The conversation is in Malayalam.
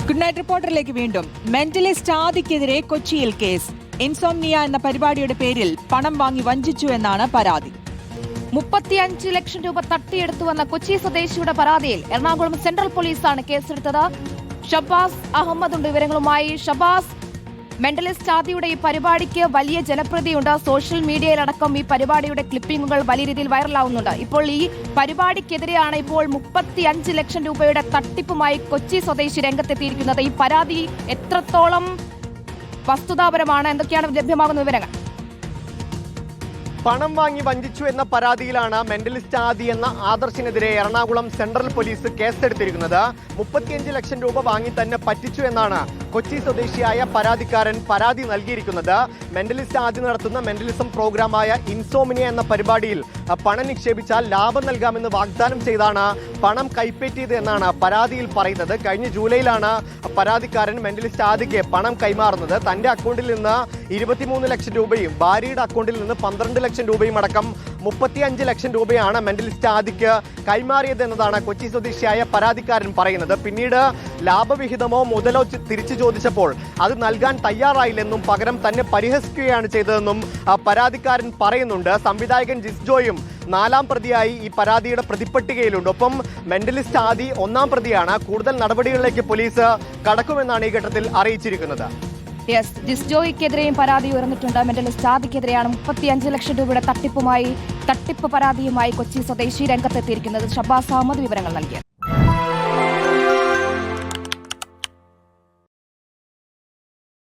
ഗുഡ് നൈറ്റ് റിപ്പോർട്ടറിലേക്ക് വീണ്ടും. മെന്റലിസ്റ്റ് ആദിക്കെതിരെ കൊച്ചിയിൽ കേസ്. ഇൻസോംനിയ എന്ന പരിപാടിയുടെ പേരിൽ പണം വാങ്ങി വഞ്ചിച്ചു എന്നാണ് പരാതി. 35 ലക്ഷം രൂപ തട്ടിയെടുത്തുവെന്ന കൊച്ചി സ്വദേശിയുടെ പരാതിയിൽ എറണാകുളം സെൻട്രൽ പോലീസാണ് കേസെടുത്തത്. ഷബാസ് അഹമ്മദ് ഉണ്ട് വിവരങ്ങളുമായി. ഷബാസ്, മെന്റലിസ്റ്റ് ആദിയുടെ ഈ പരിപാടിക്ക് വലിയ ജനപ്രീതിയുണ്ട്. സോഷ്യൽ മീഡിയയിലടക്കം ഈ പരിപാടിയുടെ ക്ലിപ്പിംഗുകൾ വലിയ രീതിയിൽ വൈറലാവുന്നുണ്ട്. ഇപ്പോൾ ഈ പരിപാടിക്കെതിരെയാണ് ഇപ്പോൾ 35 ലക്ഷം രൂപയുടെ തട്ടിപ്പുമായി കൊച്ചി സ്വദേശി രംഗത്തെത്തിയിരിക്കുന്നത്. ഈ പരാതി എത്രത്തോളം വസ്തുതാപരമാണ്? എന്തൊക്കെയാണ് ലഭ്യമാകുന്ന വിവരങ്ങൾ? പണം വാങ്ങി വഞ്ചിച്ചു എന്ന പരാതിയിലാണ് മെന്റലിസ്റ്റ് ആദി എന്ന ആദർശിനെതിരെ എറണാകുളം സെൻട്രൽ പോലീസ് കേസെടുത്തിരിക്കുന്നത്. 35 ലക്ഷം രൂപ വാങ്ങി തന്നെ പറ്റിച്ചു എന്നാണ് കൊച്ചി സ്വദേശിയായ പരാതിക്കാരൻ പരാതി നൽകിയിരിക്കുന്നത്. മെന്റലിസ്റ്റ് ആദി നടത്തുന്ന മെന്റലിസം പ്രോഗ്രാമായ ഇൻസോമിനിയ എന്ന പരിപാടിയിൽ പണം നിക്ഷേപിച്ചാൽ ലാഭം നൽകാമെന്ന് വാഗ്ദാനം ചെയ്താണ് പണം കൈപ്പറ്റിയത് എന്നാണ് പരാതിയിൽ പറയുന്നത്. കഴിഞ്ഞ ജൂലൈയിലാണ് പരാതിക്കാരൻ മെന്റലിസ്റ്റ് ആദിക്ക് പണം കൈമാറുന്നത്. തന്റെ അക്കൗണ്ടിൽ നിന്ന് 23 ലക്ഷം രൂപയും ഭാര്യയുടെ അക്കൗണ്ടിൽ നിന്ന് 12 ലക്ഷം രൂപയും അടക്കം 35 ലക്ഷം രൂപയാണ് മെന്റലിസ്റ്റ് ആദിക്ക് കൈമാറിയത് എന്നതാണ് കൊച്ചി സ്വദേശിയായ പരാതിക്കാരൻ പറയുന്നത്. പിന്നീട് ലാഭവിഹിതമോ മുതലോ തിരിച്ചു ചോദിച്ചപ്പോൾ അത് നൽകാൻ തയ്യാറായില്ലെന്നും പകരം തന്നെ പരിഹസിക്കുകയാണ് ചെയ്തതെന്നും പരാതിക്കാരൻ പറയുന്നുണ്ട്. സംവിധായകൻ ജിസ്ജോയും 4ാം പ്രതിയായി ഈ പരാതിയുടെ പ്രതിപ്പട്ടികയിലുണ്ട്. ഒപ്പം മെന്റലിസ്റ്റ് ആദി 1ാം പ്രതിയാണ്. കൂടുതൽ നടപടികളിലേക്ക് പോലീസ് കടക്കുമെന്നാണ് ഈ ഘട്ടത്തിൽ അറിയിച്ചിരിക്കുന്നത്. ജിസ്ജോയ്ക്കെതിരെയും പരാതി ഉയർന്നിട്ടുണ്ട്. മെന്റലിസ്റ്റ് ആദിക്കെതിരെയാണ് 35 ലക്ഷം രൂപയുടെ തട്ടിപ്പ് പരാതിയുമായി കൊച്ചി സ്വദേശി രംഗത്തെത്തിയിരിക്കുന്നത്. ഷബാസ് അഹമ്മദ് വിവരങ്ങൾ നൽകിയത്.